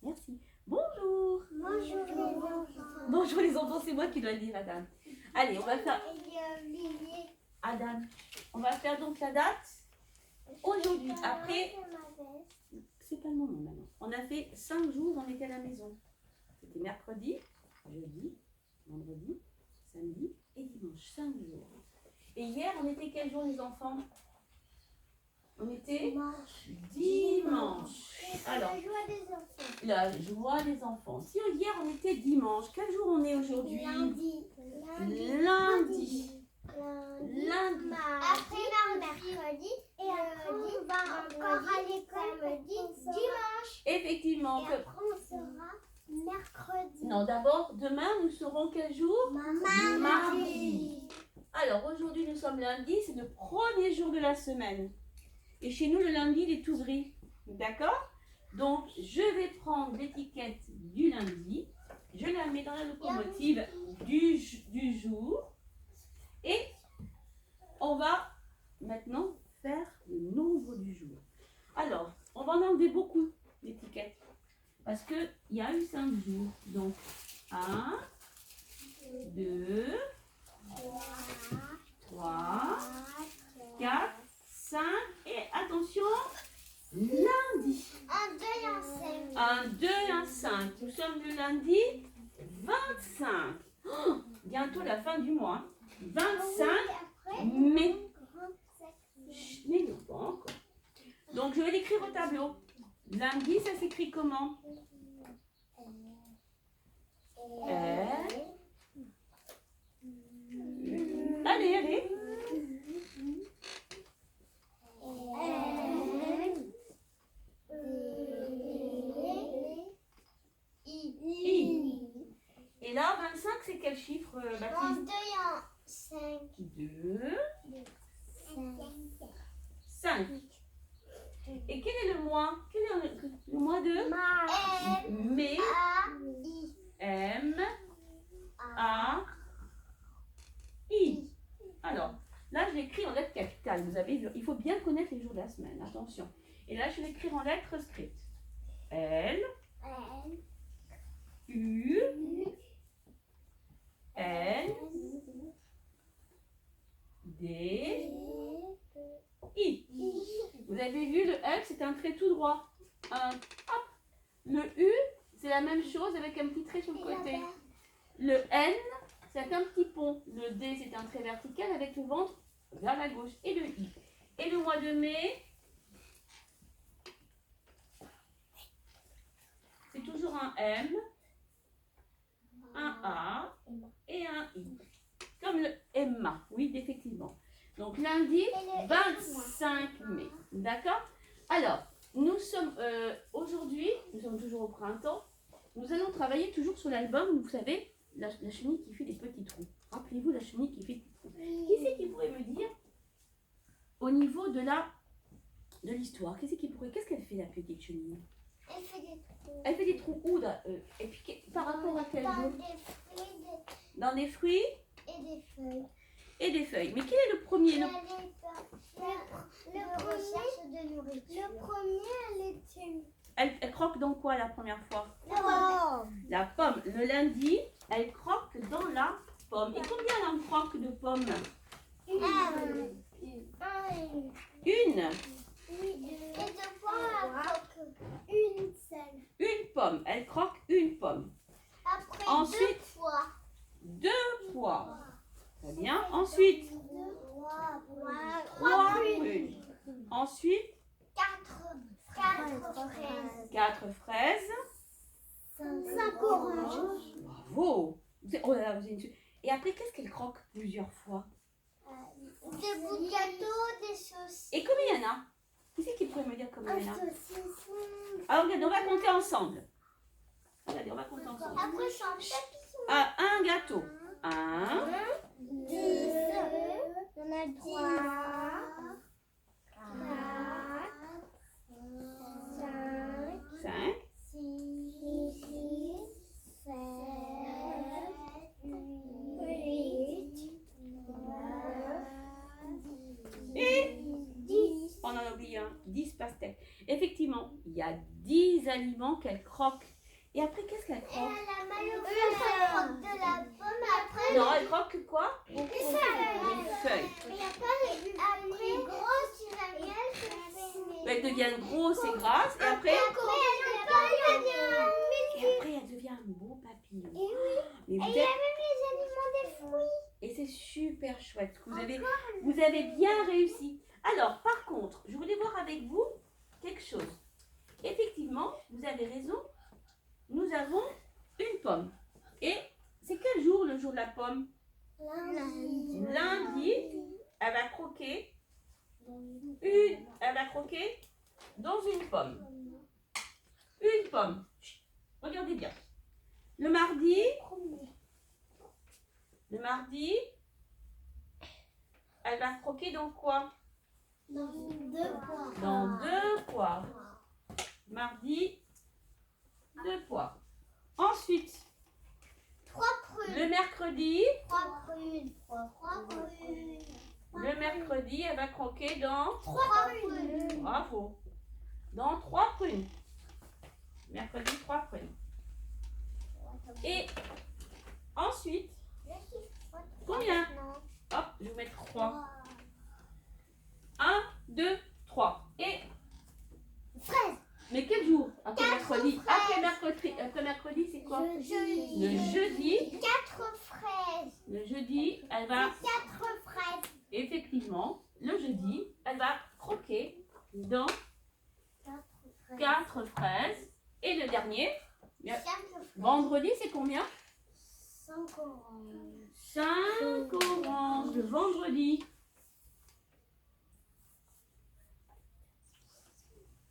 Merci. Bonjour. Bonjour les enfants. Bonjour les enfants, c'est moi qui dois le dire, Adam. Allez, on va faire... Adam, on va faire donc la date aujourd'hui. Après, c'est pas le moment maintenant. On a fait 5 jours, on était à la maison. C'était mercredi, jeudi, vendredi, samedi et dimanche. 5 jours. Et hier, on était quel jour les enfants? On était dimanche. Alors, la joie des enfants. Si hier on était dimanche, quel jour on est aujourd'hui? Lundi. Lundi. Après mercredi. Et après on va encore à l'école dimanche. Effectivement. Et après on sera mercredi. Non, d'abord, demain nous serons quel jour? Mardi. Alors aujourd'hui nous sommes lundi, c'est le premier jour de la semaine. Et chez nous le lundi il est tout gris. D'accord? Donc je vais prendre l'étiquette du lundi, je la mets dans la locomotive du jour et on va maintenant faire le nombre du jour. Alors, on va en enlever beaucoup d'étiquettes parce qu'il y a eu 5 jours. Donc 1, 2, 3, 4, 5 et attention, lundi. 1, 2 et 5. 1, 2 et 1, 5. Nous sommes le lundi 25. Oh, bientôt la fin du mois. 25 mai. Mais non, pas encore. Donc je vais l'écrire au tableau. Lundi, ça s'écrit comment? Allez, allez. Et là, 25, c'est quel chiffre, Baptiste? 2 et 5. 2, 5. Et quel est le mois? Quel est le mois de mai? M, A, I. Alors, là, je l'écris en lettres capitales. Vous avez vu, il faut bien connaître les jours de la semaine. Attention. Et là, je vais l'écrire en lettres script. L, U, N, D, I. Vous avez vu, le L, c'est un trait tout droit. Hop. Le U, c'est la même chose avec un petit trait sur le côté. Le N, c'est un petit pont. Le D, c'est un trait vertical avec le ventre vers la gauche. Et le I. Et le mois de mai, c'est toujours un M, un A et un I. Comme le Emma, oui, effectivement. Donc lundi 25 mai. D'accord? Alors, nous sommes aujourd'hui, nous sommes toujours au printemps. Nous allons travailler toujours sur l'album, vous savez, la chenille qui fait des petits trous. Rappelez-vous la chenille qui fait des trous. Qui c'est qui pourrait me dire, au niveau de l'histoire, qu'est-ce qu'elle fait la petite chenille? Elle fait des trous. Elle fait des trous où et puis par rapport à quel jour? Dans des fruits Et des feuilles. et des feuilles. Mais quel est le premier? Le premier, Elle croque dans quoi la première fois? la pomme. La pomme. Le lundi, elle croque dans la pomme. Et combien elle en croque de pommes? Une. Et deux fois, elle croque une seule. Une pomme. Elle croque une pomme. Après, Ensuite, 2 poires. Très bien. Ensuite, 3 prunes. Ensuite, 4 fraises. 5 oranges. Bravo. Oh là là, vous avez une... Et après, qu'est-ce qu'elle croque plusieurs fois? Des bouts de gâteau, des saucisses. Et combien il y en a? Qui c'est qui pourrait me dire combien il y en a? Saucisson. Alors, regarde, on va compter ensemble. Regardez, on va compter ensemble. Après, je chante chapitre. Ah, un gâteau. 1, 10. Il y en a 3. 4. 5, 6, 7, 8, 10. On en a oublié un. 10 pastèques. Effectivement, il y a 10 aliments qu'elle croque. Et après, qu'est-ce qu'elle croque? Elle a mal au elle croque de la pomme après. Non, elle croque quoi? Des feuilles. feuilles. Et après grosse, la miel se fait. Elle devient grosse et grasse. Et après, elle devient un beau papillon. Et oui. Mais Et vous il y a êtes- même les aliments des fruits. Et c'est super chouette. Vous avez bien réussi. Alors, par contre, je voulais voir avec vous quelque chose. Effectivement, vous avez raison. Nous avons une pomme. Et c'est quel jour, le jour de la pomme? Lundi. Elle va croquer elle va croquer dans une pomme. Une pomme. Chut, regardez bien. Le mardi, elle va croquer dans quoi? Dans 2 poires. Dans 2 poires. Mardi, 2 poires. Ensuite, 3 prunes. le mercredi, 3 prunes. 3 prunes. le mercredi, elle va croquer dans 3 prunes. bravo. Dans 3 prunes. Mercredi, 3 prunes. Et ensuite, combien? Hop, je vais mettre 3. 1, 2, 3. Et Fraise. mais quel jour? Après 4 mercredi. fraises. Après mercredi, c'est quoi? Le Jeudi. jeudi. 4 fraises. Le jeudi, elle va 4 fraises. effectivement, le jeudi, elle va croquer dans 4 fraises. 4 fraises. Et le dernier, 5 fraises. vendredi, c'est combien? 5 oranges. 5 oranges. Le vendredi.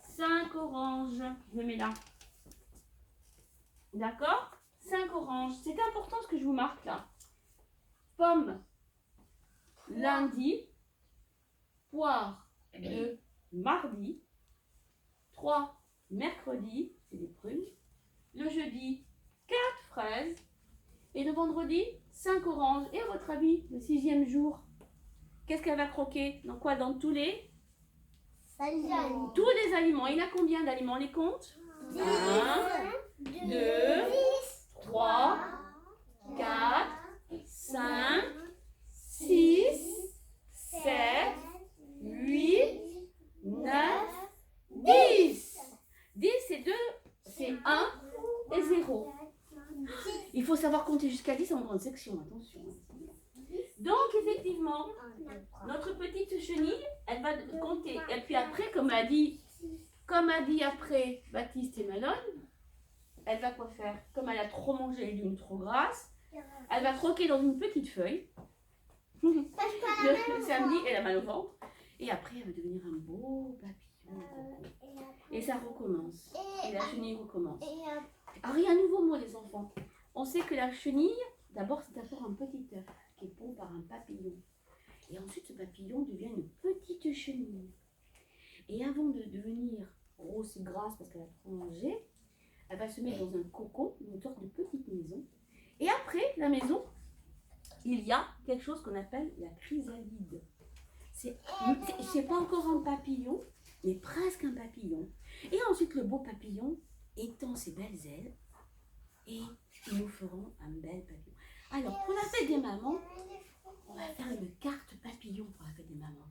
5 oranges. Je le mets là. D'accord? 5 oranges. C'est important ce que je vous marque là. Pomme lundi. Poire le mardi. 3 mercredi. C'est des prunes. Le jeudi, 4 fraises. Et le vendredi, 5 oranges. Et à votre avis, le 6e jour, qu'est-ce qu'elle va croquer? Dans quoi? Dans tous les aliments. Il a combien d'aliments? Les comptes? 1, 2, 3, 4, 5, 6, 7, 8, 9, 10. 10, c'est 2, c'est 1 et 0. Il faut savoir compter jusqu'à 10 en grande section, attention. Donc, effectivement, notre petite chenille, elle va compter. Et puis après, comme a dit après Baptiste et Malone, elle va quoi faire? Comme elle a trop mangé d'une trop grasse, elle va croquer dans une petite feuille. Le samedi, elle a mal au ventre. Et après, elle va devenir un beau papillon. Et ça recommence. Et la chenille recommence. Alors, il y a un nouveau mot, les enfants. On sait que la chenille, d'abord, c'est d'abord un petit œuf qui est pond par un papillon. Et ensuite, ce papillon devient une petite chenille. Et avant de devenir grosse et grasse parce qu'elle a trop mangé, elle va se mettre dans un cocon, une sorte de petite maison. Et après la maison, il y a quelque chose qu'on appelle la chrysalide. C'est pas encore un papillon, mais presque un papillon. Et ensuite, le beau papillon étend ses belles ailes et nous ferons un bel papillon. Alors, pour la fête des mamans, on va faire une carte papillon pour la fête des mamans.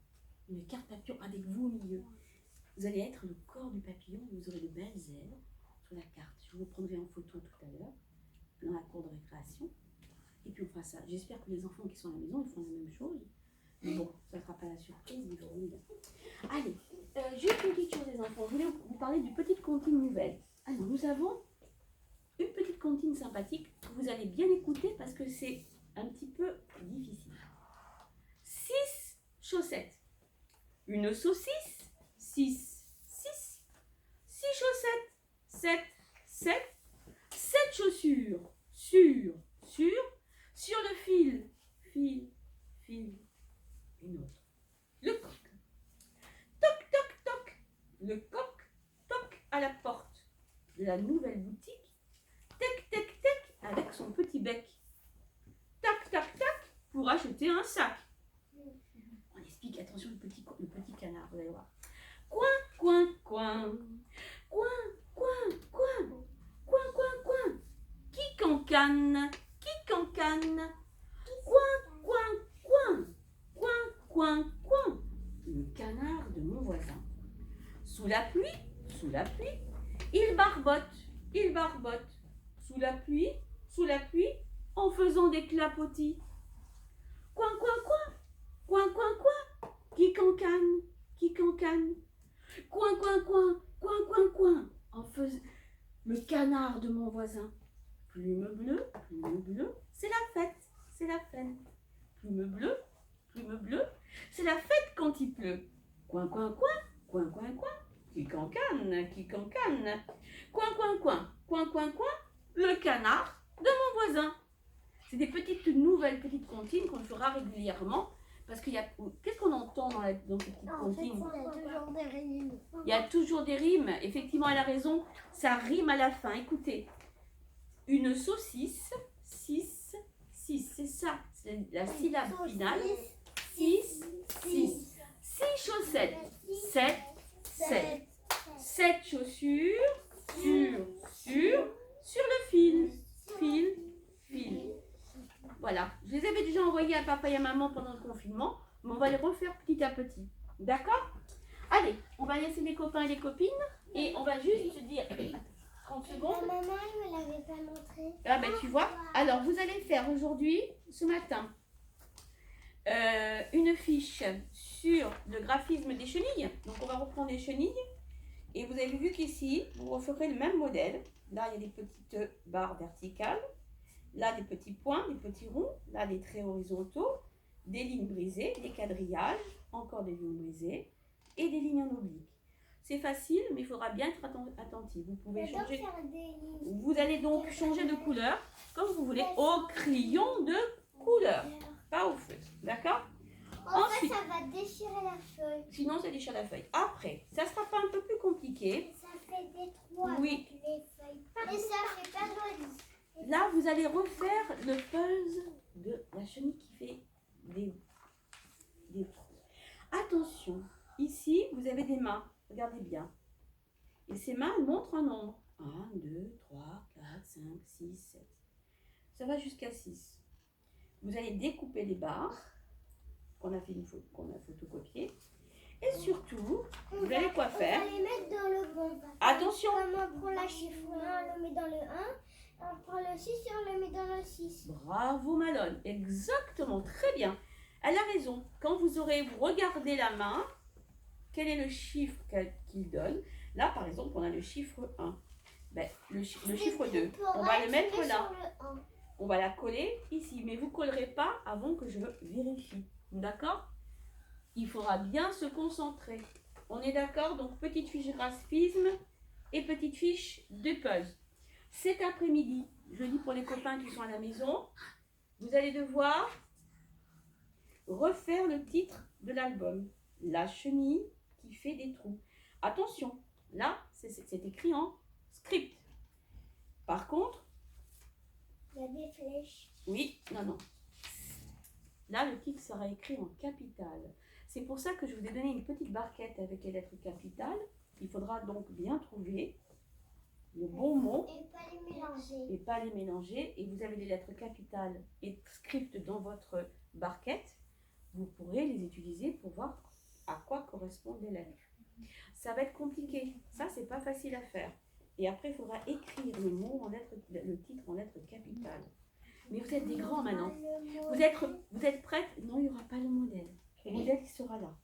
Une carte papillon avec vous au milieu. Vous allez être le corps du papillon, vous aurez de belles ailes sur la carte. Je vous prendrai en photo tout à l'heure, dans la cour de récréation. Et puis on fera ça. J'espère que les enfants qui sont à la maison, ils font la même chose. Mais bon, ça ne sera pas la surprise, ils verront bien. Allez, juste une petite chose les enfants. Je voulais vous parler d'une petite comptine nouvelle. Alors, nous avons une petite comptine sympathique que vous allez bien écouter parce que c'est un petit peu difficile. 6 chaussettes. Une saucisse. 6. 6. 6 chaussettes. 7. 7. 7 chaussures. Sur le fil. Fil. Une autre. Le coq. Toc, toc, toc. Le coq toc à la porte de la nouvelle boutique. Tec, tec, tec avec son petit bec. Tac, tac, tac pour acheter un sac. On explique, attention, le petit canard, vous allez voir. Coin, coin, coin. Coin, coin, coin, coin, coin, coin. Qui cancane, qui cancane. Coin, coin, coin, coin, coin, coin. Le canard de mon voisin. Sous la pluie, il barbote, il barbote. Sous la pluie, en faisant des clapotis. Coin, coin, coin, coin, coin, coin. Qui cancane, qui cancane. Coin, coin, coin, coin, coin, coin. En faisant le canard de mon voisin. Plume bleue, c'est la fête, c'est la fête. Plume bleue, c'est la fête quand il pleut. Coin, coin, coin, coin, coin, coin. Qui cancane, qui cancane. Coin, coin, coin, coin, coin, coin. Le canard de mon voisin. C'est des nouvelles petites comptines qu'on fera régulièrement. Parce qu'il y a... Qu'est-ce qu'on entend dans ces petites comptines? Il y a toujours des rimes. Il y a toujours des rimes. Effectivement, elle a raison. Ça rime à la fin. Écoutez. Une saucisse, 6, 6. C'est ça. C'est la syllabe finale. 6, 6. 6 chaussettes. 7, 7. 7 chaussures. Sur le fil. Fil. Voilà, je les avais déjà envoyés à papa et à maman pendant le confinement, mais on va les refaire petit à petit. D'accord? Allez, on va laisser les copains et les copines et on va juste se dire 30 secondes. Ma maman, elle me l'avait pas montré. Ah ben tu vois, alors vous allez faire aujourd'hui, ce matin, une fiche sur le graphisme des chenilles. Donc on va reprendre les chenilles et vous avez vu qu'ici, vous referez le même modèle. Là, il y a des petites barres verticales. Là, des petits points, des petits ronds. Là, des traits horizontaux, des lignes brisées, des quadrillages, encore des lignes brisées et des lignes en oblique. C'est facile, mais il faudra bien être attentif. Vous pouvez changer. Vous allez donc changer de couleur comme vous voulez au crayon de couleur, pas au feu. D'accord? Ensuite, ça va déchirer la feuille. Sinon, ça déchire la feuille. Après, ça sera pas un peu plus compliqué. Ça fait des trous Oui. avec les feuilles. Et ça fait pas joli. Là, vous allez refaire le puzzle de la chenille qui fait des trous. Attention, ici, vous avez des mains. Regardez bien. Et ces mains, elles montrent un nombre. 1, 2, 3, 4, 5, 6, 7. Ça va jusqu'à 6. Vous allez découper les barres qu'on a photocopiées. Et surtout, vous allez quoi faire? On va les mettre dans le bon. Attention. Comme on prend la chiffre 1, on le met dans le 1. On prend le 6 et on le met dans le 6. Bravo Malone, exactement, très bien. Elle a raison. Quand vous regardez la main, quel est le chiffre qu'il donne? Là, par exemple, on a le chiffre 1. Ben, le chiffre 2, on va le mettre là. On va la coller ici, mais vous ne collerez pas avant que je vérifie. D'accord? Il faudra bien se concentrer. On est d'accord? Donc, petite fiche graphisme et petite fiche de puzzle. Cet après-midi, je dis pour les copains qui sont à la maison, vous allez devoir refaire le titre de l'album. La chenille qui fait des trous. Attention, là, c'est écrit en script. Par contre, il y a des flèches. Oui, non. Là, le titre sera écrit en capital. C'est pour ça que je vous ai donné une petite barquette avec les lettres capitales. Il faudra donc bien trouver le bon mot et pas les mélanger. Et vous avez les lettres capitales et script dans votre barquette. Vous pourrez les utiliser pour voir à quoi correspondent les lettres. Ça va être compliqué. Ça, c'est pas facile à faire. Et après, il faudra écrire le titre en lettres capitales. Mais vous êtes des grands maintenant. Vous êtes prêtes? Non, il n'y aura pas le modèle. Le modèle qui sera là,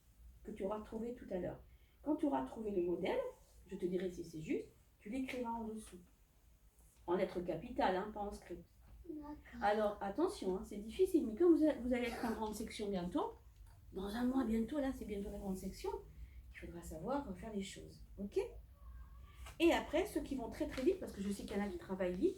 que tu auras trouvé tout à l'heure. Quand tu auras trouvé le modèle, je te dirai si c'est juste, tu l'écriras en dessous. En lettres capitales, hein, pas en script. Alors, attention, hein, c'est difficile, mais comme vous allez être en grande section bientôt, dans un mois bientôt, là, c'est bientôt la grande section, il faudra savoir faire les choses. Ok? Et après, ceux qui vont très très vite, parce que je sais qu'il y en a qui travaillent vite,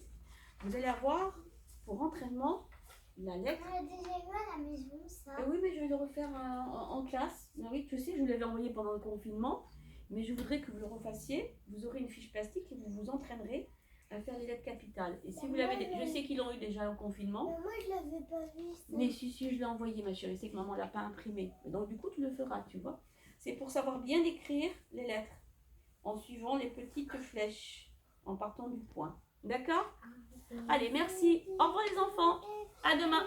vous allez avoir pour entraînement la lettre. On l'a déjà vu à la maison, ça. Oui, mais je vais le refaire en classe. Oui, tu sais, je vous l'avais envoyé pendant le confinement, mais je voudrais que vous le refassiez. Vous aurez une fiche plastique et vous vous entraînerez à faire les lettres capitales. Et si vous l'avez, je sais qu'ils l'ont eu déjà au confinement. Mais moi, je l'avais pas vu. Ça. Mais si, je l'ai envoyé, ma chérie. C'est que maman l'a pas imprimé. Donc du coup, tu le feras, tu vois. C'est pour savoir bien écrire les lettres en suivant les petites flèches. en partant du point. D'accord? Allez, merci. Au revoir les enfants. À demain.